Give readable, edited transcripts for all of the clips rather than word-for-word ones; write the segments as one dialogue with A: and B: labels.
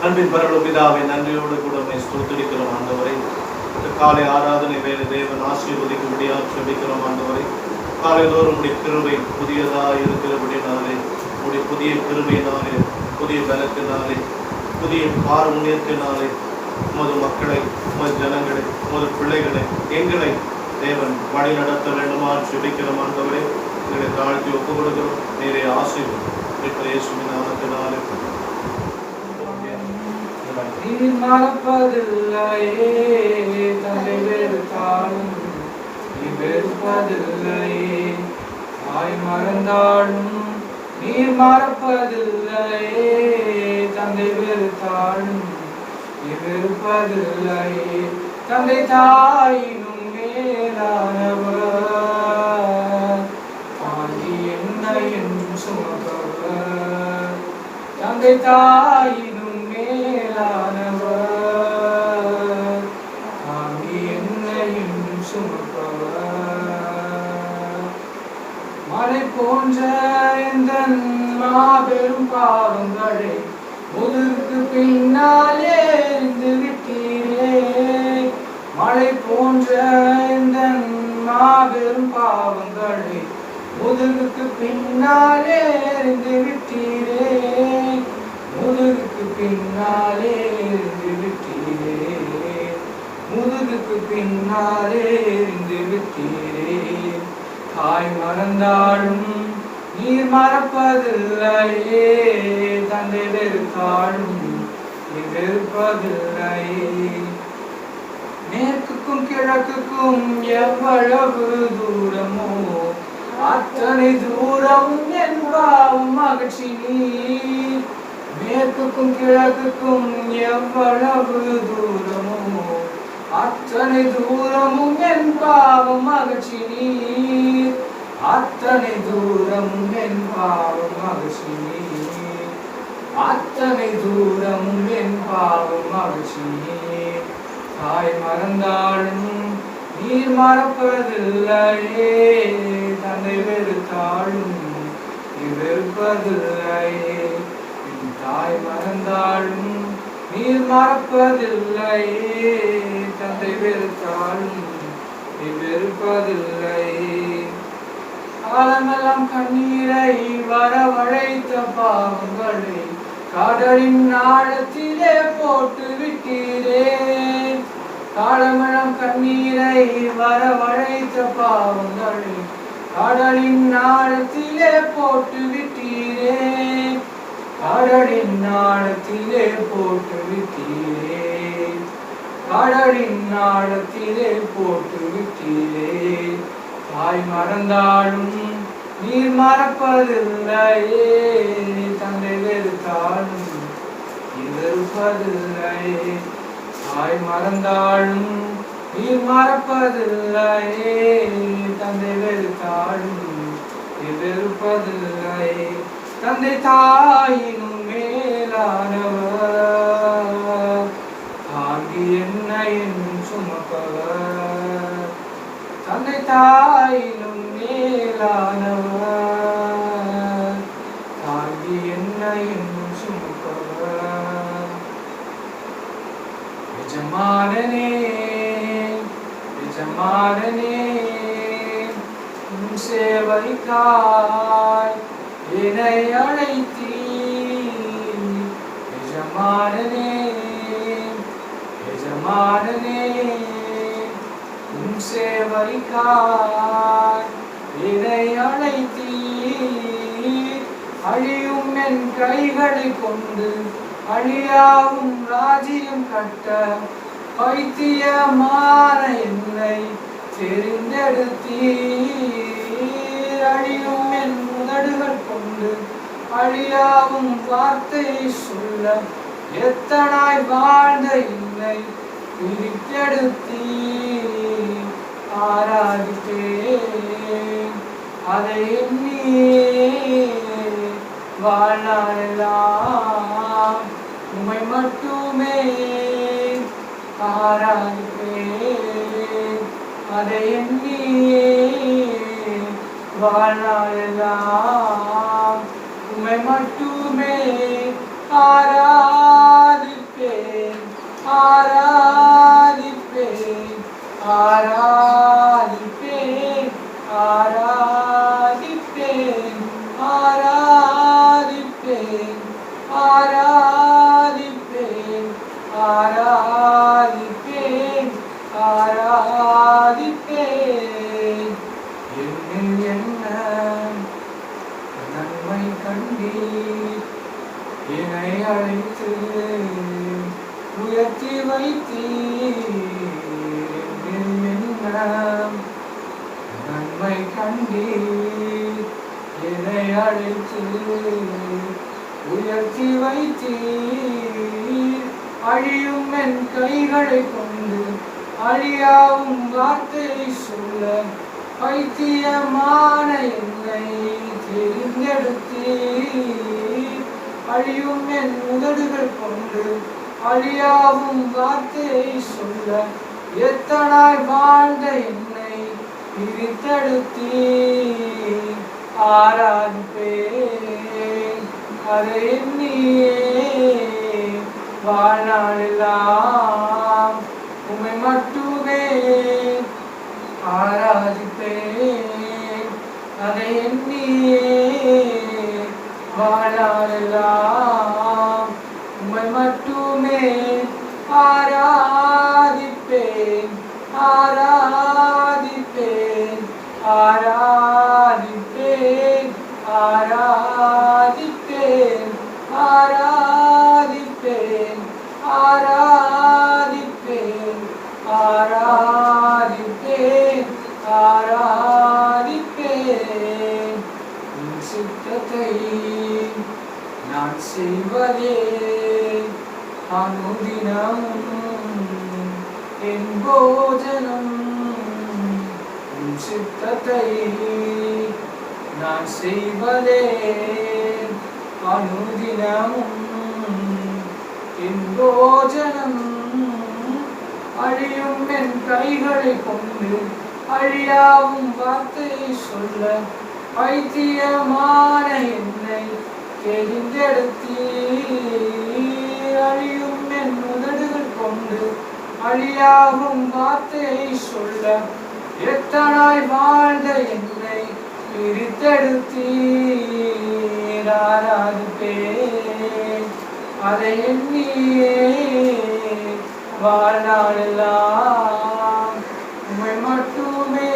A: அன்பின் பரலோக பிதாவே, நன்றியோடு கூட உம்மை ஸ்தோத்திரிக்கிறோம் ஆண்டவரே. இந்த காலை ஆராதனை வேலை தேவன் ஆசீர்வதிக்கும்படியாக ஜெபிக்கிறோம் ஆண்டவரே. காலைதோறும் உடைய கிருபை புதியதாக இருக்கிறபடினாலே, உடைய புதிய கிருபையினாலே, புதிய பலத்தினாலே, புதிய காருண்யத்தினாலே உமது மக்களை, உமது ஜனங்களை, உமது பிள்ளைகளை, எங்களை தேவன் வழி நடத்த வேண்டுமா ஜெபிக்கிறோம் ஆண்டவரே. எங்களை தாழ்த்தி ஒப்புக் கொடுக்கிறோம். நீரே ஆசீர்வதிக்கிறோம் இயேசுவின் நாமத்தினாலே.
B: நீர் மறப்பதில்லையே, தந்தை வெறுத்தாலும் நீ வெறுப்பதில்லையே. தாய் மறந்தாலும் நீர் மறப்பதில்லையே, தந்தை வெறுத்தாலும் நீ வெறுப்பதில்லையே. தந்தை தாயினும் மேலானவர், தாங்கி என்னை என்றும் சுமப்பவர். தந்தை தாயினும் மேலானவர், தாங்கி என்னை என்றும் சுமப்பவர். மலை போன்ற எந்தன் மாபெரும் பாவங்களை முதுகுக்கு பின்னாலே எறிந்து விட்டீரே. மலை போன்ற எந்தன் மாபெரும் பாவங்களை முதுகுக்கு பின்னாலே எறிந்து விட்டீரே. முதுகுக்கு பின்னாலே எறிந்து விட்டீரே. முதுகுக்கு பின்னாலே எறிந்து விட்டீரே. தாய் மறந்தாலும் நீர் மறப்பதில்லையே, தந்தை வெறுத்தாலும் நீ வெறுப்பதில்லையே. மேற்குக்கும் கிழக்குக்கும் எவ்வளவு தூரமோ அத்தனை தூரமும் என் பாவம் அகற்றி நீர். மேற்குக்கும் கிழக்குக்கும் எவ்வளவு தூரமோ அத்தனை தூரமும் என் பாவம் அகற்றி நீர். அத்தனை தூரமும் என் பாவம் அகற்றி நீர். அத்தனை தூரமும் என் பாவம் அகற்றி நீர். தாய் மறந்தாலும் நீர் மறப்பதில்லையே, தந்தை வெறுத்தாலும் நீ வெறுப்பதில்லையே. தாய் மறந்தாலும் நீர் மறப்பதில்லையே, தந்தை வெறுத்தாலும் நீ வெறுப்பதில்லையே. காலமெல்லாம் கண்ணீரை வரவழைத்த பாவங்களை கடலின் ஆழத்திலே போட்டு விட்டீரே. காலமெல்லாம் கண்ணீரை வரவழைத்த பாவங்களை கடலின் ஆழத்திலே போட்டு விட்டீரே. கடலின் ஆழத்திலே போட்டு விட்டீரே. கடலின் ஆழத்திலே போட்டு விட்டீரே. தாய் மறந்தாலும் நீர் மறப்பதில்லையே, தந்தை வெறுத்தாலும் நீ வெறுப்பதில்லையே. தாய் மறந்தாலும் நீர் மறப்பதில்லையே, தந்தை வெறுத்தாலும் நீ வெறுப்பதில்லையே. தந்தை தாயினும் மேலானவர், தாங்கி என்னை என்றும் சுமப்பவர். தந்தை தாயினும் மேலானவர், தாங்கி என்னை என்றும் சுமப்பவர். எஜமானனே எஜமானனே, உன் சேவைக்காய் என்னை அழைத்தீர். எஜமானனே எஜமானனே, உன் சேவைக்காய் என்னை அழைத்தீர். அழியும் என் கைகளை கொண்டு அழியாவும் ராஜ்யம் கட்ட பைத்தியமான என்னை தெரிந்தெடுத்தீர். அழியும் என் உதடுகள் கொண்டு அழியாவும் வார்த்தை சொல்ல எத்தனாய் வாழ்ந்த என்னை பிரித்தெடுத்தீர். ஆராதிப்பேன் அதை எண்ணியே, வாழ்நாளெல்லாம் உம்மை மட்டுமே ஆராதிப்பேன் அதை எண்ணியே. வாழ்நாளெல்லாம் உம்மை மட்டுமே ஆராதிப்பேன். ஆராதிப்பேன் ஆராதிப்பேன் ஆராதிப்பேன் ஆராதிப்பேன் ஆராதிப்பேன் ஆராதிப்பேன் ஆராதிப்பேன் என்னில் என்ன நன்மை கண்டீர் என்னை அழைத்து உயர்த்தி வைத்தீர் என்னில் என்ன நன்மை கண்டீர் என்னை அழைத்து உயர்த்தி வைத்தீர் அழியும் என் கைகளை கொண்டு அழியாவும் வார்த்தையை சொல்ல பைத்தியமான என்னை தேர்ந்தெடுத்தீர் அழியும் என் உதடுகள் கொண்டு அழியாவும் வார்த்தையை சொல்ல எத்தனாய் வாழ்ந்த என்னை பிரித்தெடுத்தீர் ஆராதிப்பேன் அதை எண்ணியே வாழ்நாளெல்லாம் உம்மை மட்டுமே ஆராதிப்பேன் அதை எண்ணியே வாழ்நாளெல்லாம் உம்மை மட்டுமே ஆராதிப்பேன் ஆராதிப்பேன் ஆராதிப்பேன் ஆராதிப்பேன் ஆராதிப்பேன் ஆராதிப்பேன் ஆராதிப்பேன் ஆராதிப்பேன் உன் சித்தத்தை நான் செய்வதே அனுதினமும் என் போஜனம் உன் சித்தத்தை நான் செய்வதே அனுதினமும் என் போஜனம் அழியும் என் கைகளை கொண்டு அழியாவும் வார்த்தையை சொல்ல பைத்தியமான என்னை தெரிந்தெடுத்தீர் அழியும் என் உதடுகள் கொண்டு அழியாவும் வார்த்தையை சொல்ல எத்தனாய் வாழ்ந்த என்னை பிரித்தெடுத்தீர் ஆராதிப்பேன் அதை எண்ணியே வாழ்நாளெல்லாம் உம்மை மட்டுமே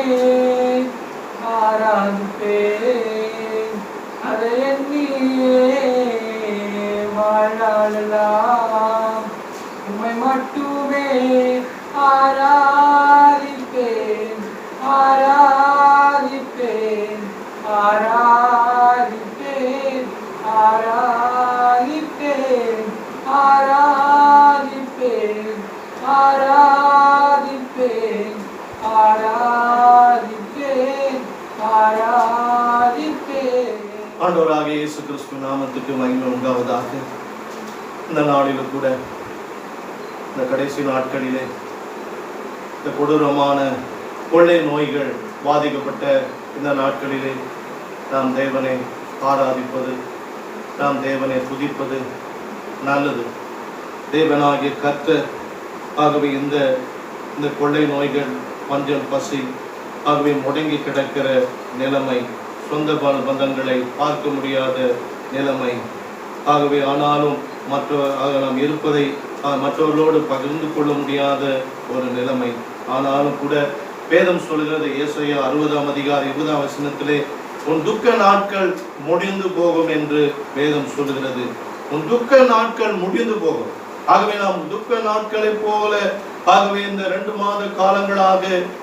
B: ஆராதிப்பேன் அதை எண்ணியே வாழ்நாளெல்லாம் உம்மை மட்டுமே ஆராதிப்பேன் ஆராதிப்பேன் ஆராதிப்பேன் ஆராதிப்பேன் ஆராதிப்பேன் ஆராதிப்பேன் ஆராதிப்பேன் ஆராதிப்பேன்.
A: ஆண்டவராகிய இயேசு கிறிஸ்து நாமத்துக்கு மகிமை உண்டாவதாக. இந்த நாளிலும் கூட இந்த கடைசி நாட்களிலே இந்த கொடூரமான கொள்ளை நோய்கள் பாதிக்கப்பட்ட இந்த நாட்களிலே நாம் தேவனை ஆராதிப்பது, நாம் தேவனை துதிப்பது நல்லது. தேவனாகிய கர்த்தர் ஆகவே இந்த கொள்ளை நோய்கள், பஞ்சம், பசி ஆகவே முடங்கி கிடக்கிற நிலைமை, சொந்த பந்தங்களை பார்க்க முடியாத நிலைமை ஆகவே, ஆனாலும் நாம் இருப்பதை மற்றவர்களோடு பகிர்ந்து கொள்ள முடியாத ஒரு நிலைமை. ஆனாலும் கூட வேதம் சொல்கிறது, ஏசாயா 60:20 உன் துக்க நாட்கள் முடிந்து போகும் என்று வேதம் சொல்கிறது. உன் துக்க நாட்கள் முடிந்து போகும். ஆகவே நாம் துக்க நாட்களை போல ஆகவே இந்த 2 மாத காலங்களாக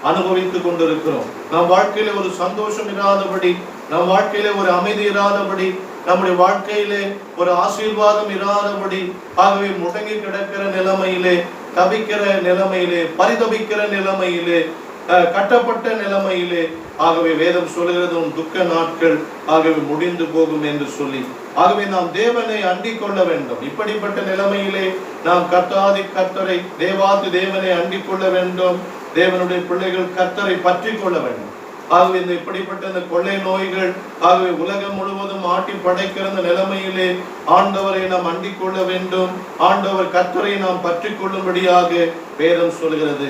A: அனுபவித்துக் கொண்டிருக்கிறோம். நம் வாழ்க்கையிலே ஒரு சந்தோஷம் இராதபடி, நம் வாழ்க்கையிலே ஒரு அமைதி இராதபடி, நம்முடைய வாழ்க்கையிலே ஒரு ஆசீர்வாதம் இராதபடி ஆகவே முடங்கி கிடக்கிற நிலைமையிலே, தவிக்கிற நிலைமையிலே, பரிதபிக்கிற நிலைமையிலே, கட்டப்பட்ட நிலைமையிலே ஆகவே வேதம் சொல்கிறது உன் துக்க நாட்கள் ஆகவே முடிந்து போகும் என்று சொல்லி, ஆகவே நாம் தேவனை அண்டிக் கொள்ள வேண்டும். இப்படிப்பட்ட நிலைமையிலே நாம் தேவாதி தேவனை அண்டிக் கொள்ள வேண்டும். தேவனுடைய பிள்ளைகள் கர்த்தரை பற்றி கொள்ள வேண்டும். ஆகவே இந்த இப்படிப்பட்ட இந்த கொள்ளை நோய்கள் ஆகவே உலகம் முழுவதும் ஆட்டி படைக்கிற இந்த நிலைமையிலே ஆண்டவரை நாம் அண்டிக் கொள்ள வேண்டும். ஆண்டவர் கர்த்தரை நாம் பற்றி கொள்ளும்படியாக வேதம் சொல்கிறது.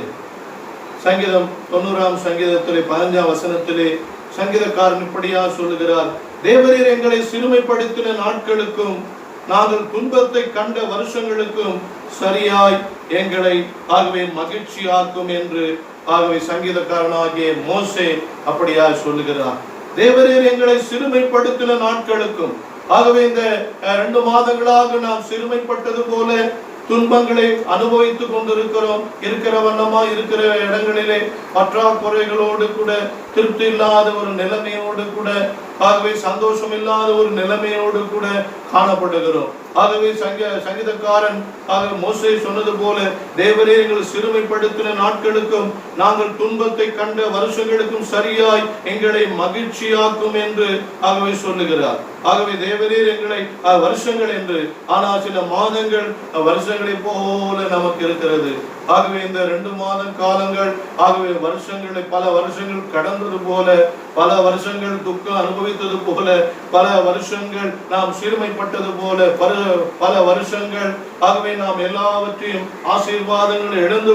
A: சங்கீதம் 90 சங்கீதத்திலே 15 வசனத்திலே சங்கீதக்காரன் இப்படியா சொல்லுகிறார்: தேவரீர் எங்களை சிறுமைப்படுத்தின நாட்களுக்கும் நாங்கள் துன்பத்தை கண்ட வருஷங்களுக்கும் சரியாய் எங்களை ஆகவே மகிழ்ச்சியாக்கும் என்று ஆகவே சங்கீதக்காரனாகிய மோசே அப்படியா சொல்லுகிறார். தேவரீர் எங்களை சிறுமைப்படுத்தின நாட்களுக்கும், ஆகவே இந்த 2 மாதங்களாக நாம் சிறுமைப்பட்டது போல துன்பங்களை அனுபவித்துக் கொண்டிருக்கிறோம். இருக்கிற வண்ணமா இருக்கிற இடங்களிலே பற்றாக்குறைகளோடு கூட, திருப்தி இல்லாத ஒரு நிலைமையோடு கூட, ஆகவே சந்தோஷம் இல்லாத ஒரு நிலைமையோடு கூட காணப்படுகிறோம். ஆகவே சங்கீதக்காரன் மோசே சொன்னது போல, தேவரே எங்கள் சிறுமைப்படுத்தின நாட்களுக்கும் நாங்கள் துன்பத்தை கண்ட வருஷங்களுக்கும் சரியாய் எங்களை மகிழ்ச்சியாக்கும் என்று ஆகவே சொல்லுகிறார். ஆகவே தேவரே எங்களை வருஷங்கள் என்று, ஆனால் சில மாதங்கள் வருஷங்களை போல நமக்கு இருக்கிறது. ஆகவே இந்த 2 மாத காலங்கள் ஆகவே வருஷங்களை பல வருஷங்கள் கடந்தது போல, பல வருஷங்கள் துக்கம் அனுபவித்தது போல, பல வருஷங்கள் நாம் சிறுமைப்பட்டது போல, பல வருஷங்கள் ஆகவே நாம் எல்லாவற்றையும் ஆசீர்வாதங்களை இழந்து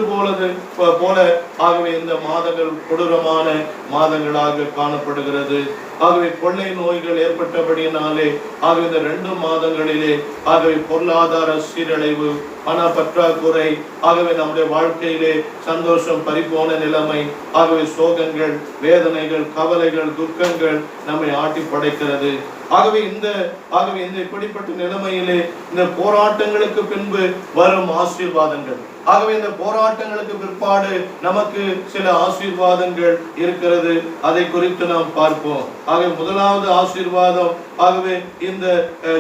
A: போல ஆகவே இந்த மாதங்கள் கொடூரமான மாதங்களாக காணப்படுகிறது. ஆகவே கொள்ளை நோய்கள் ஏற்பட்டபடியினாலே ஆகவே இந்த 2 மாதங்களிலே ஆகவே பொருளாதார சீரழிவு, பண பற்றாக்குறை, ஆகவே நம்முடைய வாழ்க்கையிலே சந்தோஷம் பறிபோன நிலைமை, ஆகவே சோகங்கள், வேதனைகள், கவலைகள், துக்கங்கள் நம்மை ஆட்டி படைக்கிறது. ஆகவே இந்த இப்படிப்பட்ட நிலைமையிலே இந்த போராட்டங்களுக்கு பின்பு வரும் ஆசீர்வாதங்கள், ஆகவே இந்த போராட்டங்களுக்கு பிற்பாடு நமக்கு சில ஆசீர்வாதங்கள் இருக்கிறது. அதை குறித்து நாம் பார்ப்போம். ஆகவே முதலாவது ஆசீர்வாதம், ஆகவே இந்த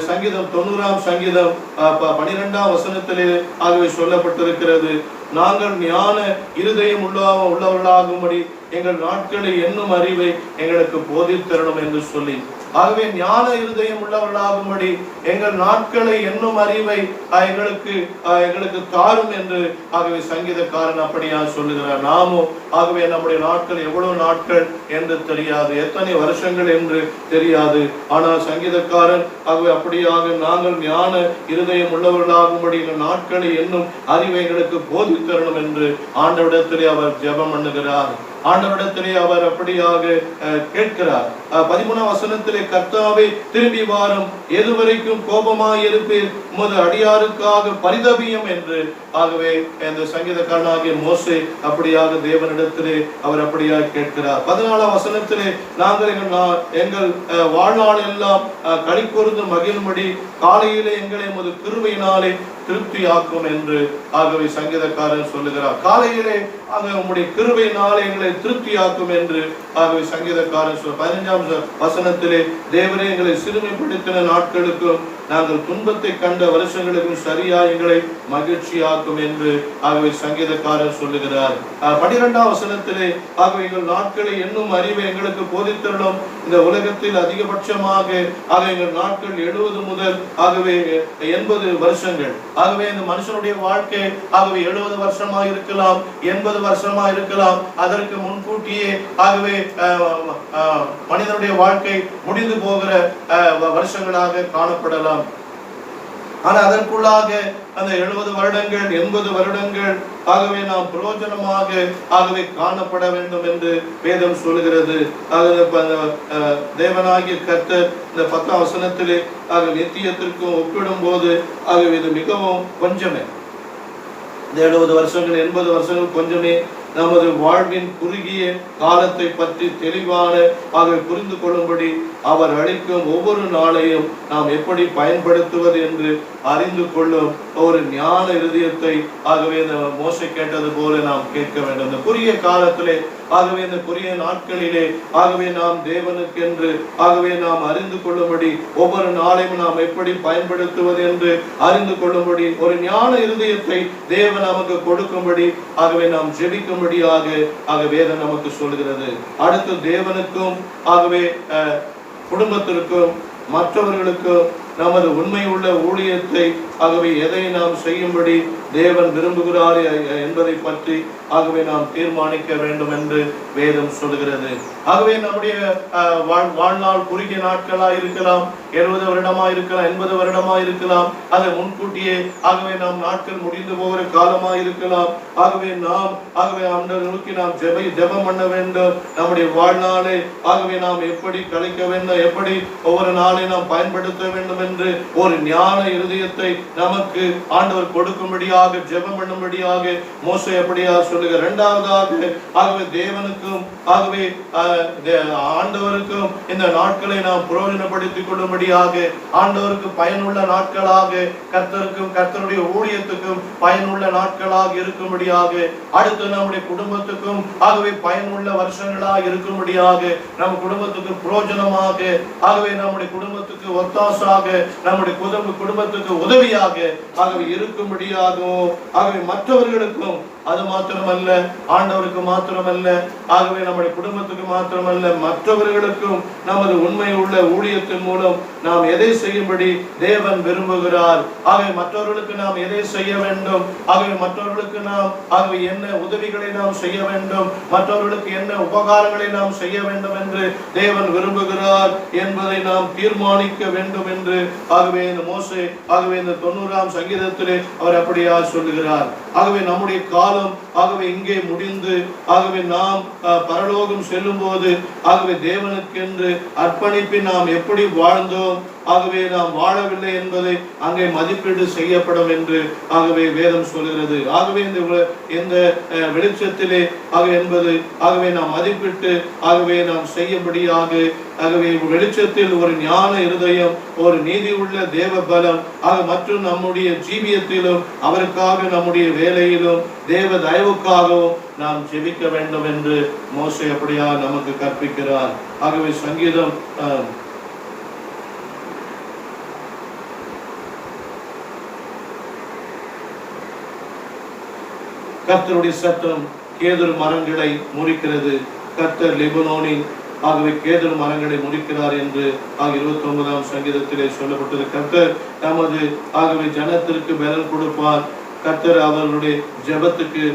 A: சங்கீதம் 90 சங்கீதம் 12 வசனத்திலே ஆகவே சொல்லப்பட்டிருக்கிறது: நாங்கள் ஞான இருதயம் உள்ளவர்களாகும்படி எங்கள் நாட்களை எண்ணும் அறிவை எங்களுக்கு போதித்தரணும் என்று சொல்லி, ஆகவே ஞான இருதயம் உள்ளவர்களாகும்படி எங்கள் நாட்களை எண்ணும் அறிவை எங்களுக்கு தாரும் என்று ஆகவே சங்கீதக்காரன் அப்படியா சொல்லுகிறார். நாமும் ஆகவே நம்முடைய நாட்கள் எவ்வளவு நாட்கள் என்று தெரியாது, எத்தனை வருஷங்கள் என்று தெரியாது. ஆனால் சங்கீதக்காரன் ஆகவே அப்படியாக நாங்கள் ஞான இருதயம் உள்ளவர்களாகும்படி எங்கள் நாட்களை எண்ணும் அறிவை எங்களுக்கு போதித்தரணும் என்று ஆண்டவரிடத்திலே அவர் ஜெபம் பண்ணுகிறார். ஆண்டவரிடத்திலே அவர் அப்படியாக கேட்கிறார். 13 வசனத்திலே, கர்த்தாவே திரும்பி வாரும், எதுவரைக்கும் கோபமாய் இருப்பீர், உமது அடியாருக்காக பரிதபியும் என்று ஆகவே இந்த சங்கீதக்காரனாகிய மோசே அப்படியாக தேவனிடத்திலே அவர் அப்படியாக கேட்கிறார். 14 வசனத்திலே, நாங்கள் எங்கள் வாழ்நாள் எல்லாம் களி கூர்ந்து மகிழும்படி காலையிலே எங்களை உமது கிருபையினாலே திருப்தியாக்கும் என்று ஆகவே சங்கீதக்காரன் சொல்லுகிறார். காலையிலே உம்முடைய கிருபையினாலே எங்களை திருப்தியாக்கும் என்று ஆகவே சங்கீதக்காரன் 15 வசனத்திலே, தேவரே எங்களை சிறுமைப்படுத்தின நாட்களுக்கும் நாங்கள் துன்பத்தை கண்ட வருஷங்களுக்கும் சரியா எங்களை மகிழ்ச்சியாக்கும் என்று ஆகவே சங்கீதக்காரர் சொல்லுகிறார். 12 வசனத்திலே, ஆகவே எங்கள் நாட்களை என்னும் அறிவை எங்களுக்கு போதித்தரணும். இந்த உலகத்தில் அதிகபட்சமாக எங்கள் நாட்கள் 70 முதல் ஆகவே 80 வருஷங்கள். ஆகவே இந்த மனுஷனுடைய வாழ்க்கை ஆகவே 70 வருஷமா இருக்கலாம், 80 வருஷமா இருக்கலாம். அதற்கு முன்கூட்டியே ஆகவே மனிதனுடைய வாழ்க்கை முடிந்து போகிற வருஷங்களாக காணப்படலாம். ஆனால் அதற்குள்ளாக அந்த 70 வருடங்கள் 80 வருடங்கள் ஆகவே நாம் பிரயோஜனமாக ஆகவே காணப்பட வேண்டும் என்று வேதம் சொல்லுகிறது. தேவனாகிய கர்த்தர் இந்த 10 வசனத்திலே ஆகவே நித்தியத்திற்கும் ஒப்பிடும் போது ஆகவே இது மிகவும் கொஞ்சமே. இந்த 70 வருஷங்கள் 80 வருஷங்கள் கொஞ்சமே. நமது வாழ்வின் குறுகிய காலத்தை பற்றி தெளிவான ஆகவே புரிந்து கொள்ளும்படி அவர் அளிக்கும் ஒவ்வொரு நாளையும் நாம் எப்படி பயன்படுத்துவது என்று அறிந்து கொள்ளும் ஒரு ஞான இருதயத்தை ஆகவே இந்த மோசே கேட்டது போல நாம் கேட்க வேண்டும். இந்த குறுகிய காலத்திலே ஆகவே இந்த குறுகிய நாட்களிலே ஆகவே நாம் தேவனுக்கென்று ஆகவே நாம் அறிந்து கொள்ளும்படி ஒவ்வொரு நாளையும் நாம் எப்படி பயன்படுத்துவது என்று அறிந்து கொள்ளும்படி ஒரு ஞான இருதயத்தை தேவன் நமக்கு கொடுக்கும்படி ஆகவே நாம் ஜெபிக்கும்படியாக வேதம் நமக்கு சொல்கிறது. அடுத்து தேவனுக்கும் ஆகவே குடும்பத்திற்கும் மற்றவர்களுக்கும் நமது உண்மை உள்ள ஊழியத்தை ஆகவே எதை நாம் செய்யும்படி தேவன் விரும்புகிறார் என்பதை பற்றி ஆகவே நாம் தீர்மானிக்க வேண்டும் என்று வேதம் சொல்கிறது. ஆகவே நம்முடைய வாழ்நாள் குறுகிய நாட்களா இருக்கலாம், 70 வருடமா இருக்கலாம், 80 வருடமா இருக்கலாம், அதை முன்கூட்டியே ஆகவே நாம் நாட்கள் முடிந்து போகிற காலமா இருக்கலாம். ஆகவே ஆண்டவரை நோக்கி நாம் ஜெபம் பண்ண வேண்டும். நம்முடைய வாழ்நாளை ஆகவே நாம் எப்படி கழிக்க வேண்டும், எப்படி ஒவ்வொரு நாளை நாம் பயன்படுத்த வேண்டும் என்று ஒரு ஞான இருதயத்தை நமக்கு ஆண்டவர் கொடுக்கும்படியாக ஜெபம் பண்ணும்படியாக மோசே அப்படியா சொல்லுங்க. இரண்டாவதாக ஆகவே தேவனுக்கும் ஆகவே ஆண்டவருக்கும் இந்த நாட்களை நாம் பிரயோஜனப்படுத்திக் கொள்ளும்படியாக, ஆண்டவருக்கு பயனுள்ள நாட்களாக, கர்த்தருக்கும் கர்த்தருடைய ஊழியத்துக்கும் பயனுள்ள நாட்களாக இருக்கும்படியாக, அடுத்து நம்முடைய குடும்பத்துக்கும் ஆகவே பயனுள்ள வருஷங்களாக இருக்கும்படியாக, நம் குடும்பத்துக்கு பிரயோஜனமாக, ஆகவே நம்முடைய குடும்பத்துக்கு ஒத்தாசாக, நம்முடைய குடும்பத்துக்கு உதவியாக ஆகவே இருக்கும்படியாகவும், ஆகவே மற்றவர்களுக்கும் அது மாத்திரமல்ல, ஆண்டவருக்கு மாத்திரமல்ல, ஆகவே நம்முடைய குடும்பத்துக்கு மாத்திரமல்ல, மற்றவர்களுக்கும் நமது உண்மை உள்ள ஊழியத்தின் மூலம் நாம் எதை செய்யும்படி தேவன் விரும்புகிறார், ஆகவே மற்றவர்களுக்கு நாம் எதை செய்ய வேண்டும், ஆகவே மற்றவர்களுக்கு நாம் ஆகவே என்ன உதவிகளை நாம் செய்ய வேண்டும், மற்றவர்களுக்கு என்ன உபகாரங்களை நாம் செய்ய வேண்டும் என்று தேவன் விரும்புகிறார் என்பதை நாம் தீர்மானிக்க வேண்டும் என்று ஆகவே இந்த மோசே ஆகவே இந்த 90ஆம் சங்கீதத்திலே அவர் அப்படியா சொல்லுகிறார். ஆகவே நம்முடைய காலம் ஆகவே இங்கே முடிந்து ஆகவே நாம் பரலோகம் செல்லும் போது ஆகவே தேவனுக்கென்று அர்ப்பணிப்பி நாம் எப்படி வாழ்ந்தோம், ஆகவே நாம் வாழவில்லை என்பதை அங்கே மதிப்பீடு செய்யப்படும் என்று ஆகவே வேதம் சொல்கிறது. ஆகவே இந்த வெளிச்சத்திலே என்பது ஆகவே நாம் மதிப்பிட்டு ஆகவே நாம் செய்யும்படியாக, ஆகவே வெளிச்சத்தில் ஒரு ஞான இருதயம், ஒரு நீதி உள்ள தேவ பலம், மற்றும் நம்முடைய ஜீவியத்திலும் அவருக்காக நம்முடைய வேலையிலும் தேவ தயவுக்காகவும் நாம் ஜெபிக்க வேண்டும் என்று மோசே அப்படியா நமக்கு கற்பிக்கிறார். ஆகவே சங்கீதம் கர்த்தருடைய சத்தம் கேதுரு மரங்களை முறிக்கிறது, கர்த்தர் லெபனோனின் ஆகவே கேதுரு மரங்களை முறிக்கிறார் என்று 29ஆம் சங்கீதத்திலே சொல்லப்பட்டது. கர்த்தர் நமது ஆகவே ஜனத்திற்கு பலன் கொடுப்பார், கர்த்தர் அவர்களுடைய ஜெபத்துக்கு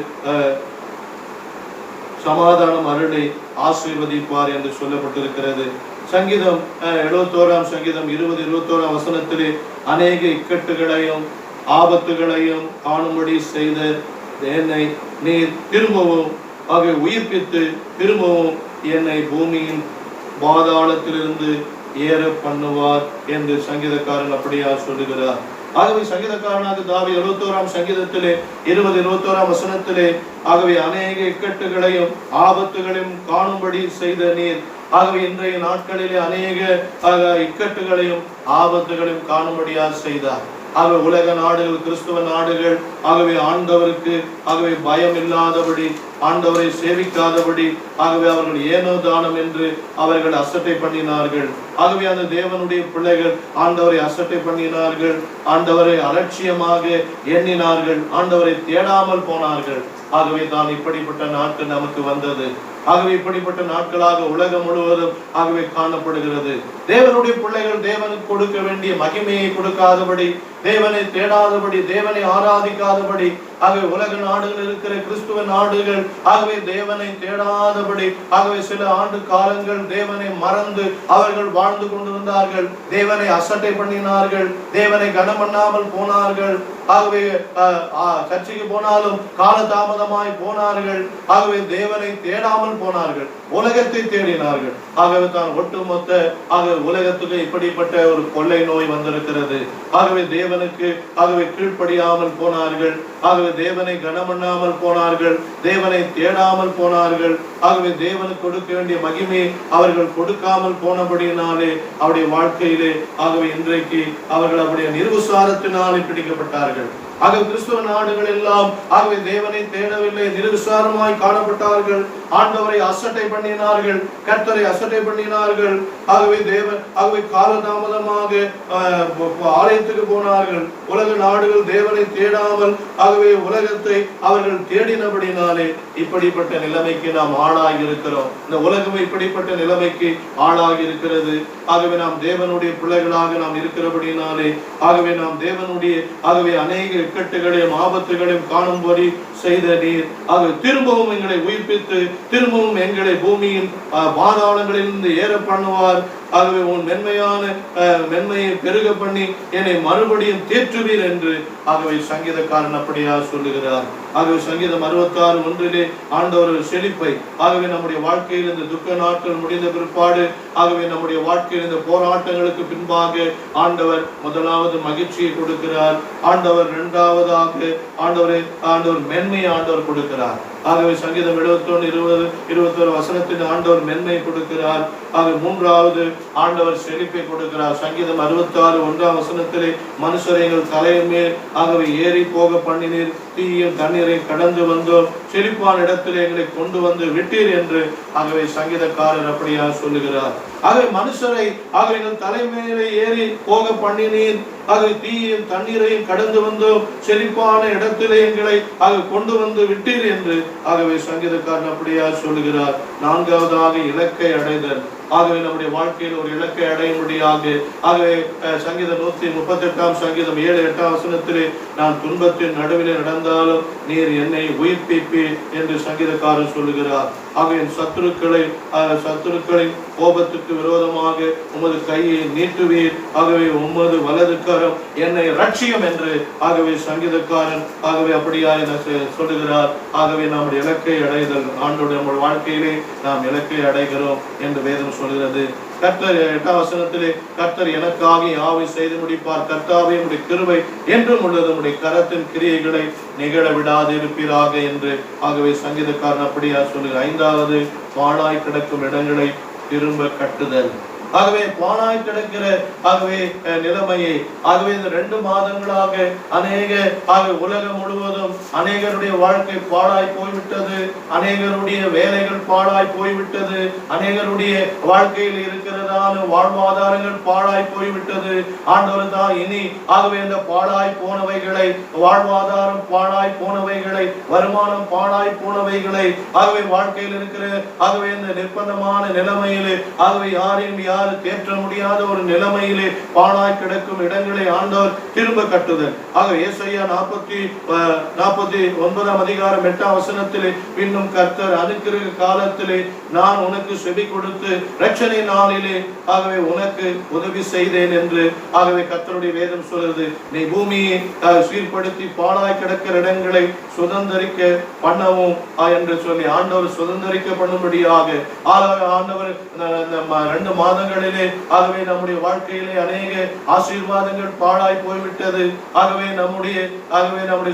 A: சமாதானம் அருளை ஆசீர்வதிப்பார் என்று சொல்லப்பட்டிருக்கிறது. சங்கீதம் 71ஆம் சங்கீதம் 20-21ஆம் வசனத்திலே அநேக இக்கட்டுகளையும் ஆபத்துகளையும் காணும்படி செய்த என்னை நீர் திரும்பவும் ஆகவே உயிர்ப்பித்து திரும்பவும் என்னை பூமியின் பாதாளத்திலிருந்து ஏற பண்ணுவார் என்று சங்கீதக்காரன் அப்படியா சொல்லுகிறார். ஆகவே சங்கீதக்காரனாக தாவீது 71ஆம் சங்கீதத்திலே 20-21ஆம் வசனத்திலே ஆகவே அநேக இக்கட்டுகளையும் ஆபத்துகளையும் காணும்படி செய்த நீர், ஆகவே இன்றைய நாட்களிலே அநேக இக்கட்டுகளையும் ஆபத்துகளையும் காணும்படியா செய்தார். ஆகவே உலக நாடுகள், கிறிஸ்துவ நாடுகள் ஆகவே ஆண்டவருக்கு ஆகவே பயம் இல்லாதபடி, ஆண்டவரை சேவிக்காதபடி ஆகவே அவர்கள் ஏனோ தானம் என்று அவர்கள் அசட்டை பண்ணினார்கள். ஆகவே அந்த தேவனுடைய பிள்ளைகள் ஆண்டவரை அசட்டை பண்ணினார்கள், ஆண்டவரை அலட்சியமாக எண்ணினார்கள், ஆண்டவரை தேடாமல் போனார்கள். ஆகவே தான் இப்படிப்பட்ட நாட்கள் நமக்கு வந்தது. ஆகவே இப்படிப்பட்ட நாட்களாக உலகம் முழுவதும் ஆகவே காணப்படுகிறது. தேவனுடைய பிள்ளைகள் தேவனுக்கு கொடுக்க வேண்டிய மகிமையை கொடுக்காதபடி, தேவனை தேடாதபடி, தேவனை ஆராதிக்காதபடி, ஆகவே உலக நாடுகள் இருக்கிற கிறிஸ்துவ நாடுகள் ஆகவே தேவனை தேடாதபடி ஆகவே சில ஆண்டு காலங்கள் தேவனை மறந்து அவர்கள் வாழ்ந்து கொண்டிருந்தார்கள். தேவனை அசட்டை பண்ணினார்கள், தேவனை கனம் பண்ணாமல் போனார்கள். ஆகவே சர்ச்சைக்கு போனாலும் காலதாமதமாய் போனார்கள். ஆகவே தேவனை தேடாமல் போனார்கள், உலகத்தை தேடினார்கள். ஆகவே தான் ஒட்டுமொத்த ஆகவே உலகத்துக்கு இப்படிப்பட்ட ஒரு கொள்ளை நோய் வந்திருக்கிறது. ஆகவே தேவனுக்கு ஆகவே கீழ்ப்படியாமல் போனார்கள், ஆகவே தேவனை கனம் பண்ணாமல் போனார்கள், தேவனை தேடாமல் போனார்கள். ஆகவே தேவனுக்கு கொடுக்க வேண்டிய மகிமை அவர்கள் கொடுக்காமல் போனபடியினாலே அவருடைய வாழ்க்கையிலே ஆகவே இன்றைக்கு அவர்கள் அவருடைய நிர்விசாரத்தினாலே பிடிக்கப்பட்டார்கள். ஆகவே கிறிஸ்துவ நாடுகள் எல்லாம் ஆகவே தேவனை தேடவில்லை, நிர்விசாரமாய் காணப்பட்டார்கள். ஆண்டவரை அசட்டை பண்ணினார்கள், கர்த்தரை அசட்டை பண்ணினார்கள். ஆகவே காலதாமதமாக ஆலயத்துக்கு போனார்கள். உலக நாடுகள் தேவனை தேடாமல் ஆகவே உலகத்தை அவர்கள் தேடினபடினாலே இப்படிப்பட்ட நிலைமைக்கு நாம் ஆளாகி இருக்கிறோம். இந்த உலகம் இப்படிப்பட்ட நிலைமைக்கு ஆளாகி இருக்கிறது. ஆகவே நாம் தேவனுடைய பிள்ளைகளாக நாம் இருக்கிறபடினாலே ஆகவே நாம் தேவனுடைய அநேக இக்கட்டுகளையும் ஆபத்துகளையும் காணும்படி செய்த நீர் ஆகவே திரும்பவும் எங்களை உயிர்ப்பித்து திரும்பவும் எங்களை பூமியின் பாதாளங்களிலிருந்து ஏற பண்ணுவார். ஆகவே உன் மென்மையை பெருக பண்ணி என்னை மறுபடியும் தேற்றுவீர் என்று ஆகவே சங்கீதக்காரன் அப்படியா சொல்லுகிறார். ஆகவே சங்கீதம் 66:1 ஆண்டவர் செழிப்பை ஆகவே நம்முடைய வாழ்க்கையில் இந்த துக்க நாட்கள் முடிந்த பிற்பாடு ஆகவே நம்முடைய வாழ்க்கையில் இந்த போராட்டங்களுக்கு பின்பாக ஆண்டவர் முதலாவது மகிழ்ச்சியை கொடுக்கிறார். ஆண்டவர் இரண்டாவதாக ஆண்டவர் மென்மையை ஆண்டவர் கொடுக்கிறார். ஆகவே சங்கீதம் 71:21 வசனத்தின் ஆண்டவர் மென்மை கொடுக்கிறார். ஆக மூன்றாவது ஆண்டவர் செழிப்பை கொடுக்கிறார். சங்கீதம் 66:1 வசனத்திலே மனுஷரை எங்கள் தலையின் மேல் ஆகவே ஏறி போக பண்ணினீர், தீயும் தண்ணீரை கடந்து வந்தோம், செழிப்பான இடத்திலே எங்களை கொண்டு வந்து விட்டீர் என்று ஆகவே சங்கீதக்காரர் அப்படியா சொல்லுகிறார். ஆகவே மனுஷரை எங்கள் தலைமையிலே ஏறி போக பண்ணினீர், ஆகவே தீயையும் தண்ணீரையும் கடந்து வந்தோம், செழிப்பான இடத்திலே எங்களை கொண்டு வந்து விட்டீர் என்று ஆகவே சங்கீதக்காரன் அப்படியா சொல்லுகிறார். நான்காவதாக இலக்கை அடைதல். ஆகவே நம்முடைய வாழ்க்கையில் ஒரு இலக்கை அடையும்படியாக ஆகவே சங்கீதம் 138 சங்கீதம் 7-8 வசனத்திலே நான் துன்பத்தின் நடுவிலே நடந்தாலும் நீர் என்னை உயிர்ப்பிப்பீர் என்று சங்கீதக்காரன் சொல்லுகிறார். ஆகவே சத்துருக்களின் கோபத்துக்கு விரோதமாக உமது கையை நீட்டுவீர், ஆகவே உமது வலது கரம் என்னை ரட்சியம் என்று ஆகவே சங்கீதக்காரன் ஆகவே அப்படியாக சொல்லுகிறார். ஆகவே நம்முடைய இலக்கை அடைதல் ஆண்டோடைய நம்முடைய வாழ்க்கையிலே நாம் இலக்கை அடைகிறோம் என்று வேதம் சொல்கிறது. கர்த்தர் 8 வசனத்திலே கர்த்தர் எனக்காக யாவை செய்து முடிப்பார், கர்த்தாவே உம்முடைய கிருபை என்றும் உள்ளது, உம்முடைய கரத்தின் கிரியைகளை நிகழ விடாது இருப்பீராக என்று ஆகவே சங்கீதக்காரன் அப்படியா சொல்லுங்க. 5வது பாழாய் கிடக்கும் இடங்களை திரும்ப கட்டுதல். ஆகவே பாழாய் கிடக்கிற ஆகவே நிலைமையை ஆகவே இந்த 2 மாதங்களாக உலகம் முழுவதும் அநேகருடைய வாழ்க்கை பாழாய் போய்விட்டது, அநேகருடைய வேலைகள் பாழாய் போய்விட்டது, அநேகருடைய வாழ்க்கையில் இருக்கிறதான வாழ்வாதாரங்கள் பாழாய் போய்விட்டது. ஆண்டவர் தான் இனி ஆகவே இந்த பாழாய் போனவைகளை, வாழ்வாதாரம் பாழாய் போனவைகளை, வருமானம் பாழாய் போனவைகளை ஆகவே வாழ்க்கையில் இருக்கிற ஆகவே இந்த நிர்பந்தமான நிலைமையிலே ஆகவே யாரையும் தேற்ற முடியாத ஒரு நிலைமையிலே பாழாய் கிடக்கும் இடங்களை ஆண்டவர் திரும்ப கட்டுதல். ஆக ஏசாயா 49:8 வசனத்திலே பின்னும் கர்த்தர் அனுக்கிரக காலத்திலே நான் உனக்கு செவி கொடுத்து இரட்சணை நாளிலே ஆகவே உனக்கு உதவி செய்தேன் என்று ஆகவே கர்த்தருடைய வேதம் சொல்கிறது. நீ பூமியை சீர்படுத்தி பாழாய் கிடக்கிற இடங்களை சுதந்திரிக்க பண்ணவும் என்று சொல்லி ஆண்டவர் சுதந்திரிக்க பண்ணும்படியாக ஆண்டவர் 2 மாதங்களிலே ஆகவே நம்முடைய வாழ்க்கையிலே அநேக ஆசீர்வாதங்கள் பாழாய் போய்விட்டது. ஆகவே நம்முடைய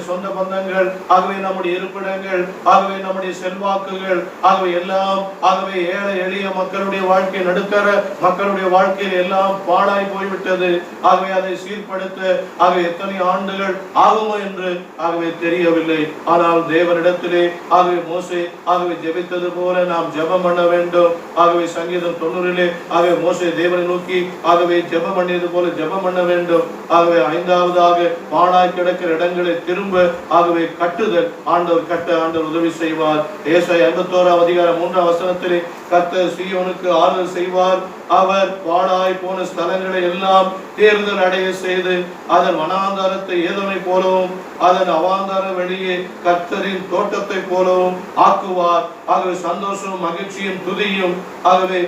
A: சொந்த பந்தங்கள், ஆகவே நம்முடைய இருப்பிடங்கள், ஆகவே நம்முடைய செல்வாக்குகள் ஆகவே எல்லாம் ஆகவே ஏழை எளிய மக்களுடைய வாழ்க்கை, நடுத்தர மக்களுடைய வாழ்க்கையில் எல்லாம் பாழாய் போய்விட்டது. ஆகவே அதை சீர்படுத்த ஆகவே எத்தனை ஆண்டுகள் ஆகுமோ என்று ஆகவே தெரியவில்லை. ஆனால் தேவனிடத்திலே ஆகவே மோசே ஆகவே ஜெபித்தது போல நாம் ஜெபம் பண்ண வேண்டும். ஆகவே சங்கீதம் 90 ஆகவே மோசே தேவனை நோக்கி ஆகவே ஜெபம் பண்ணியது போல ஜெபம் பண்ண வேண்டும். ஆகவே 5வதாக பாழாய் கிடக்கிற இடங்களை திரும்ப ஆகவே கட்டுதல். ஆண்டவர் உதவி செய்வார். ஏசாயா 51:3 வசனத்திலே கர்த்தர் சீயோனுக்கு ஆறுதல் செய்வார், அவர் பாழாய் போன ஸ்தலங்களை எல்லாம் தேர்தல் அடைய செய்து அதன் வனாந்தரத்தை ஏதோமை போலவும் அதன் அவாந்தர வெளியே கர்த்தரின் தோட்டத்தை போலவும் ஆக்குவார். ஆகவே சந்தோஷமும் மகிழ்ச்சியும் துதியும் ஆகவே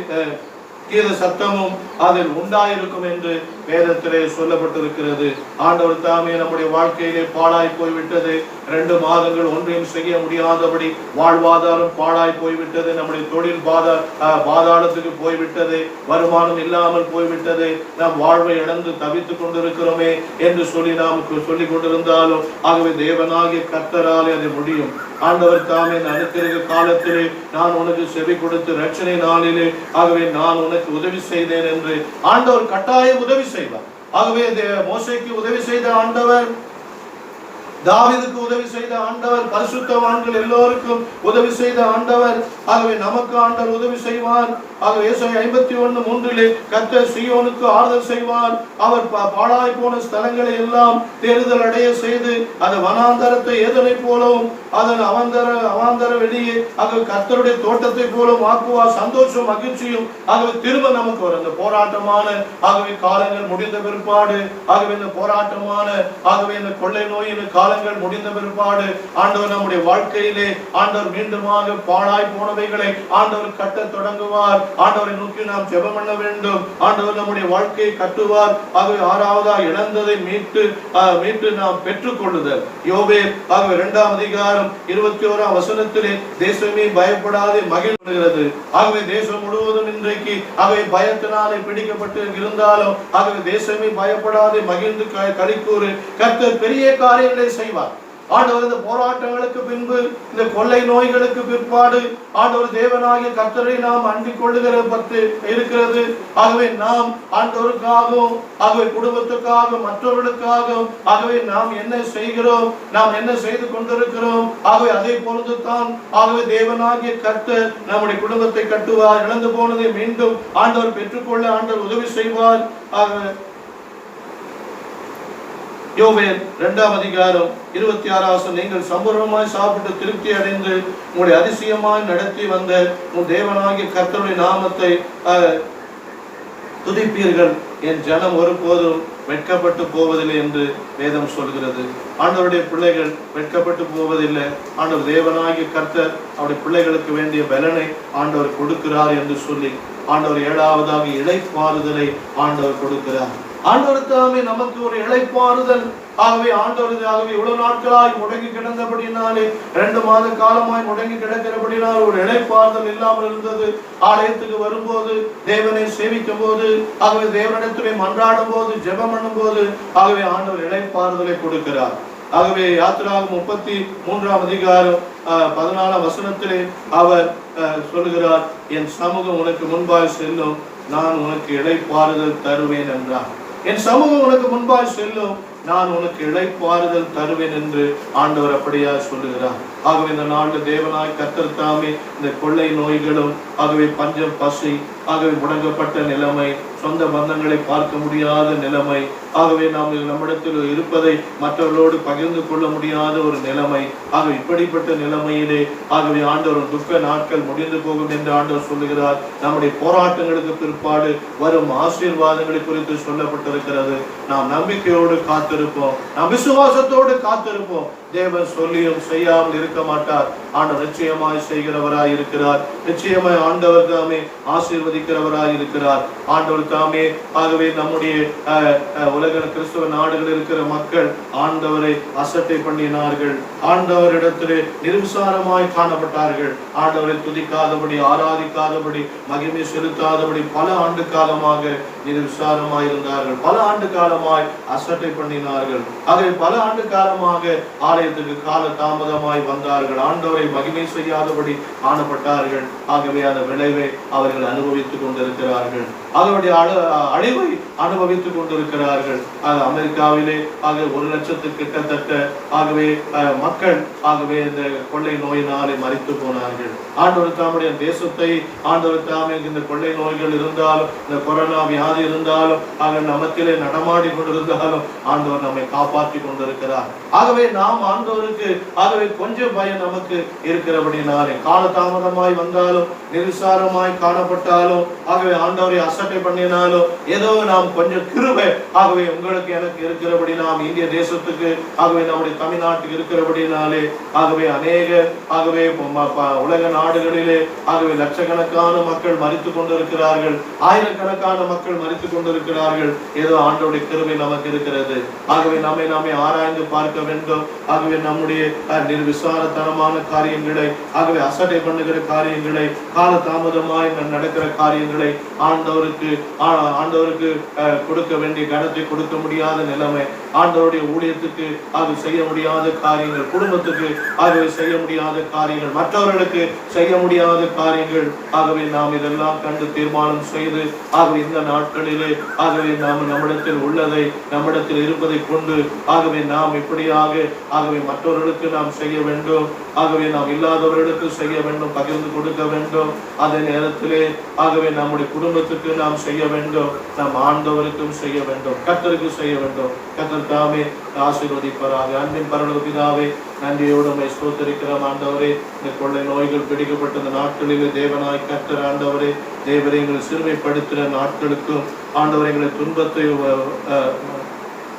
A: கீத சத்தமும் அதில் உண்டாயிருக்கும் என்று வேதத்திலே சொல்லப்பட்டிருக்கிறது. ஆண்டவர் தாமே நம்முடைய வாழ்க்கையிலே பாழாய் போய்விட்டது. 2 மாதங்கள் ஒன்றையும் செய்ய முடியாதபடி வாழ்வாதாரம் பாழாய் போய்விட்டது. நம்முடைய தொழில் பாதாளத்துக்கு போய்விட்டது. வருமானம் இல்லாமல் போய்விட்டது. நாம் வாழ்வை இழந்து தவித்துக் கொண்டிருக்கிறோமே என்று சொல்லி நாம் சொல்லிக் கொண்டிருந்தாலும் ஆகவே தேவனாகிய கர்த்தராலே அது முடியும். ஆண்டவர் தாமே அனுக்கிரக காலத்திலே நான் உனக்கு செவி கொடுத்து இரட்சணை நாளிலே ஆகவே நான் உனக்கு உதவி செய்தேன் என்று ஆண்டவர் கட்டாயம் உதவி செய்வார். ஆகவே மோசேக்கு உதவி செய்த ஆண்டவர் தாவீதுக்கு உதவி செய்த ஆண்டவர், பரிசுத்தவான்கள் எல்லோருக்கும் உதவி செய்த ஆண்டவர். ஆகவே நமக்கு ஆண்டவர் உதவி செய்வார். ஆகவே ஏசாயா 51:3 கர்த்தர் சீயோனுக்கு ஆறுதல் செய்வார். அவர் பாழாய் போன ஸ்தலங்களை எல்லாம் தேறுதல் அடைய செய்து அது வனாந்தரத்தை ஏதனை போலவும் அதன் அவாந்தர வெளியே ஆகவே கர்த்தருடைய தோட்டத்தை போலவும் ஆக்குவார். சந்தோஷம் மகிழ்ச்சியும் ஆகவே திரும்ப நமக்கு வரும். இந்த போராட்டமான ஆகவே காலங்கள் முடிந்த பிற்பாடு, ஆகவே இந்த போராட்டமான ஆகவே இந்த கொள்ளை நோயின் காலங்கள் முடிந்த பிற்பாடு ஆண்டவர் நம்முடைய வாழ்க்கையிலே ஆண்டவர் மீண்டுமாக பாழாய் போனவைகளை ஆண்டவர் கட்ட தொடங்குவார். ஆண்டவரை நோக்கி நாம் ஜெபம் பண்ண வேண்டும். ஆண்டவர் நம்முடைய வாழ்க்கையை கட்டுவார். ஆகவே ஆறாவதா இழந்ததை மீட்டு நாம் பெற்றுக் கொள்ளுதல். யோபே ஆகவே 2ஆம் அதிகாரம் 21ஆம் வசனத்திலே தேசமே பயப்படாதே மகிழ்கிறது. ஆகவே தேசம் முழுவதும் இன்றைக்கு ஆகவே பயத்தினாலே பிடிக்கப்பட்டு இருந்தாலும் ஆகவே தேசமே பயப்படாதே மகிழ்ந்து களிக்கூறு. கர்த்தர் பெரிய காரியங்களை செய்வார். ஆண்டவர் இந்த போராட்டங்களுக்கு பின்பு, இந்த கொள்ளை நோய்களுக்கு பிற்பாடு ஆண்டவர் தேவனாகிய கர்த்தரை நாம் அண்டிக் கொள்ளுகிற பத்து இருக்கிறது. ஆகவே நாம் ஆண்டவருக்காகவும் ஆகவே குடும்பத்துக்காக மற்றவர்களுக்காகவும் ஆகவே நாம் என்ன செய்கிறோம், நாம் என்ன செய்து கொண்டிருக்கிறோம். ஆகவே அதே பொழுதுதான் ஆகவே தேவனாகிய கர்த்தர் நம்முடைய குடும்பத்தை கட்டுவார். இழந்து போனதை மீண்டும் ஆண்டவர் பெற்றுக்கொள்ள ஆண்டவர் உதவி செய்வார். யோவேல் 2ஆம் அதிகாரம் 26ஆம் வசனம், நீங்கள் சம்பூர்ணமாய் சாப்பிட்டு திருப்தி அடைந்து உங்களை அதிசயமாய் நடத்தி வந்த உன் தேவனாகிய கர்த்தருடைய நாமத்தை துதிப்பீர்கள். என் ஜனம் ஒருபோதும் வெட்கப்பட்டு போவதில்லை என்று வேதம் சொல்கிறது. ஆண்டவருடைய பிள்ளைகள் வெட்கப்பட்டு போவதில்லை. ஆண்டவர் தேவனாகிய கர்த்தர் அவருடைய பிள்ளைகளுக்கு வேண்டிய பலனை ஆண்டவர் கொடுக்கிறார் என்று சொல்லி ஆண்டவர் 7ஆவதாக இளைப்பாறுதலை ஆண்டவர் கொடுக்கிறார். ஆண்டவர் தாமே நமக்கு ஒரு இளைப்பாறுதல். ஆகவே ஆண்டவருக்காகவே இவ்வளவு நாட்களாய் முடங்கி கிடந்தபடினாலே 2 மாத காலமாய் முடங்கி கிடக்கிறபடினால் ஒரு இளைப்பாறுதல் இல்லாமல் இருந்தது. ஆலயத்துக்கு வரும்போது, தேவனை சேவிக்கும் போது, ஆகவே தேவனிடத்திலே மன்றாடும் போது, ஜெபம் பண்ணும் போது ஆகவே ஆண்டவர் இளைப்பாறுதலை கொடுக்கிறார். ஆகவே யாத்திராகமம் 33ஆம் அதிகாரம் 14ஆம் வசனத்திலே அவர் சொல்கிறார், என் சமூகம் உனக்கு முன்பாய் செல்லும், நான் உனக்கு இளைப்பாறுதல் தருவேன் என்றார். என் சமூகம் உனக்கு முன்பாய் செல்லும், நான் உனக்கு இளைப்பாறுதல் தருவேன் என்று ஆண்டவர் அப்படியா சொல்லுகிறார். ஆகவே இந்த நாளில் தேவனாய் கர்த்தர் தாமே இந்த கொள்ளை நோய்களும் ஆகவே பஞ்சம் பசி ஆகவே முடங்கப்பட்ட நிலைமை, சொந்த பந்தங்களை பார்க்க முடியாத நிலைமை, ஆகவே நாம் நம்மிடத்தில் இருப்பதை மற்றவர்களோடு பகிர்ந்து கொள்ள முடியாத ஒரு நிலைமை, ஆகவே இப்படிப்பட்ட நிலைமையிலே ஆகவே ஆண்டவர் துக்க நாட்கள் முடிந்து போகும் என்று ஆண்டவர் சொல்லுகிறார். நம்முடைய போராட்டங்களுக்கு பிற்பாடு வரும் ஆசீர்வாதங்களை குறித்து சொல்லப்பட்டிருக்கிறது. நாம் நம்பிக்கையோடு காத்திருப்போம், நாம் விசுவாசத்தோடு காத்திருப்போம். தேவன் சொல்லியும் செய்யாமல் இருக்க மாட்டார். ஆண்டவர் நிச்சயமாய் செய்கிறவராய் இருக்கிறார். நிச்சயமாய் ஆண்டவர் தாமே ஆசீர்வதிக்கிறவராய் இருக்கிறார். ஆண்டவர் தாமே ஆகவே நம்முடைய உலக கிறிஸ்தவ நாடுகளில் இருக்கிற மக்கள் ஆண்டவரை அசட்டை பண்ணினார்கள். ஆண்டவரிடத்திலே நிர்விசாரமாய் காணப்பட்டார்கள். ஆண்டவரை துதிக்காதபடி, ஆராதிக்காதபடி, மகிமை செலுத்தாதபடி பல ஆண்டு காலமாக நிர்விசாரமாய் இருந்தார்கள். பல ஆண்டு காலமாய் அசட்டை பண்ணினார்கள். ஆகவே பல ஆண்டு காலமாக ஆலயத்துக்கு கால தாமதமாய் வந்தார்கள். ஆண்டவரை மகிமை செய்யாதபடி காணப்பட்டார்கள். ஆகவே அந்த விளைவை அவர்கள் அனுபவித்துக் கொண்டிருக்கிறார்கள். அதனுடைய அழிவை அனுபவித்துக் கொண்டிருக்கிறார்கள். அமெரிக்காவிலே ஆக 1 லட்சத்துக்கு கிட்டத்தட்ட ஆகவே மக்கள் ஆகவே இந்த கொள்ளை நோயினாலே மரித்து போனார்கள். ஆண்டவர் தாமுடைய தேசத்தை ஆண்டவர் தாமே இந்த கொள்ளை நோய்கள் இருந்தாலும், இந்த கொரோனா வியாதி இருந்தாலும், ஆக நமத்திலே நடமாடி கொண்டிருந்தாலும் ஆண்டவர் நம்மை காப்பாற்றி கொண்டிருக்கிறார். ஆகவே நாம் ஆண்டவருக்கு ஆகவே கொஞ்சம் பயம் நமக்கு இருக்கிறபடினாலே கால தாமதமாய் வந்தாலும், நிர்விசாரமாய் காணப்பட்டாலும், ஆகவே ஆண்டவரை அசட்டை பண்ணினாலும், ஏதோ நாம் கொஞ்சம் கிருபை ஆகவே உங்களுக்கு எனக்கு இருக்கிறபடி, நாம் இந்திய தேசத்துக்கு ஆகவே நம்முடைய தமிழ்நாட்டுக்கு இருக்கிறபடினாலே ஆகவே அநேக ஆகவே உலக நாடுகளிலே ஆகவே லட்சக்கணக்கான மக்கள் மரித்து கொண்டிருக்கிறார்கள். ஆயிரக்கணக்கான மக்கள் மரித்து கொண்டிருக்கிறார்கள். ஏதோ ஆண்டவருடைய கிருபை நமக்கு இருக்கிறது. ஆகவே நாமே ஆராய்ந்து பார்க்க வேண்டும். ஆகவே நம்முடைய நிர்விசாரத்தனமான காரியங்களை, ஆகவே அசட்டை பண்ணுகிற காரியங்களை, கால தாமதமாய் நடக்கிற காரியங்களை ஆண்டவருக்கு கொடுக்க வேண்டிய கனத்தை கொடுக்க முடியாத நிலைமை, ஆண்டவருடைய ஊழியத்துக்கு அது செய்ய முடியாத காரியங்கள், குடும்பத்துக்கு ஆகவே செய்ய முடியாத காரியங்கள், மற்றவர்களுக்கு செய்ய முடியாத காரியங்கள், ஆகவே நாம் இதெல்லாம் கண்டு தீர்மானம் செய்து ஆகவே இந்த நாட்களிலே ஆகவே நாம் நம்மிடத்தில் உள்ளதை, நம்மிடத்தில் இருப்பதை கொண்டு ஆகவே நாம் இப்படியாக ஆகவே மற்றவர்களுக்கு நாம் செய்ய வேண்டும், ஆகவே நாம் இல்லாதவர்களுக்கு செய்ய வேண்டும், பகிர்ந்து கொடுக்க வேண்டும். அதே நேரத்திலே ஆகவே நம்முடைய குடும்பத்துக்கு நாம் செய்ய வேண்டும், நாம் ஆண்டவருக்கும் செய்ய வேண்டும், கர்த்தருக்கு செய்ய வேண்டும். கர்த்தர் தாமே ஆசீர்வதிப்பாராக. அன்பின் பரலோக பிதாவே, நன்றியோடு உம்மை ஸ்தோத்திரிக்கிறோம் ஆண்டவரே. இந்த கொள்ளை நோய்கள் பிடிக்கப்பட்ட இந்த நாட்களிலே தேவனாய் கர்த்தர் ஆண்டவரே, தேவரை எங்களை சிறுமைப்படுத்துகிற நாட்களுக்கும் ஆண்டவரை எங்களை துன்பத்தை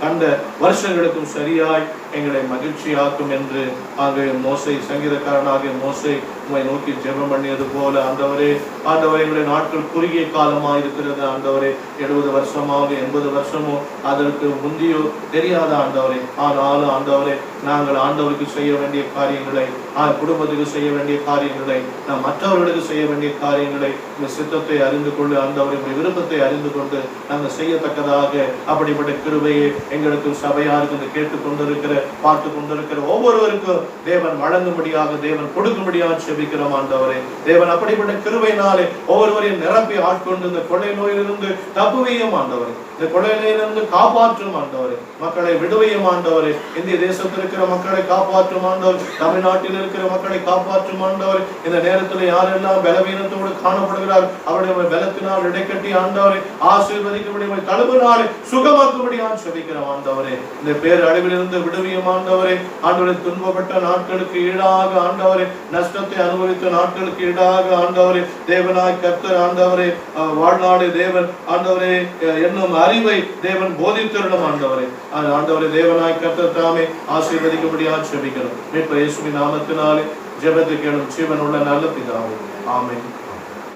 A: கண்ட வருஷங்களுக்கும் சரியாய் எங்களை மகிழ்ச்சியாக்கும் என்று ஆகிய மோசை சங்கீதக்காரனாகிய மோசை உம்மை நோக்கி ஜெபம் பண்ணியது போல ஆண்டவரே, ஆண்டவரை எங்களுடைய நாட்கள் குறுகிய காலமாக இருக்கிறது ஆண்டவரே. 70 வருஷமாக 80 வருஷமோ அதற்கு முந்தியோ தெரியாத ஆண்டவரே. ஆனாலும் ஆண்டவரே, நாங்கள் ஆண்டவருக்கு செய்ய வேண்டிய காரியங்களை, குடும்பத்துக்கு செய்ய வேண்டிய காரியங்களை, நாம் மற்றவர்களுக்கு செய்ய வேண்டிய காரியங்களை, இந்த சித்தத்தை அறிந்து கொண்டு ஆண்டவரை விருப்பத்தை அறிந்து கொண்டு நாங்கள் செய்யத்தக்கதாக அப்படிப்பட்ட கிருபையை எங்களுக்கு சபையாருக்கு இந்த கேட்டுக் கொண்டிருக்கிற பார்த்து கொண்டிருக்கிற ஒவ்வொருவருக்கும் தேவன் வழங்கும்படியாக, தேவன் கொடுக்கும்படியாக செபிக்கிறோம் ஆண்டவரே. தேவன் அப்படிப்பட்ட கிருபையினாலே ஒவ்வொருவரையும் நிரப்பி ஆட்கொண்டு இந்த கொள்ளை நோயிலிருந்து தப்புவையும் ஆண்டவரே, இந்த கொள்ளை நோயிலிருந்து காப்பாற்றும் ஆண்டவரே, மக்களை விடுவையும் ஆண்டவரே, இந்திய தேசத்தில் இருக்கிற மக்களை காப்பாற்றும் ஆண்டவர், தமிழ்நாட்டில் இருக்கிற மக்களை காப்பாற்றும் ஆண்டவர். இந்த நேரத்தில் யாரெல்லாம் பலவீனத்தோடு காணப்படுகிறார் அவருடைய பலத்தினால் இடைக்கட்டி ஆண்டவரை ஆசீர்வதிக்கும்படி தழுவினாலே சுகமாக்கும்படியாக செபிக்கிறோம் ஆண்டவரே. இந்த பேர் அழிவிலிருந்து விடுவியும் ஆண்டவரே. ஆண்டவரை துன்பப்பட்ட நாட்களுக்கு ஈடாக ஆண்டவரே, நஷ்டத்தை அனுபவித்த நாட்களுக்கு ஈடாக ஆண்டவரே, தேவனாய் கர்த்தர் ஆண்டவரே, வாழ்நாடு தேவன் ஆண்டவரே என்னும் அறிவை தேவன் போதித்தருளும் ஆண்டவரே. ஆண்டவரே, தேவனாய் கர்த்தர் தாமே ஆசீர்வதிக்கும்படியாக செபிக்கிறோம். மீட்பர் இயேசுவின் நாமத்தினாலே ஜெபத்தை கேளும் ஜீவனுள்ள நல்ல பிதாவே. ஆமென்.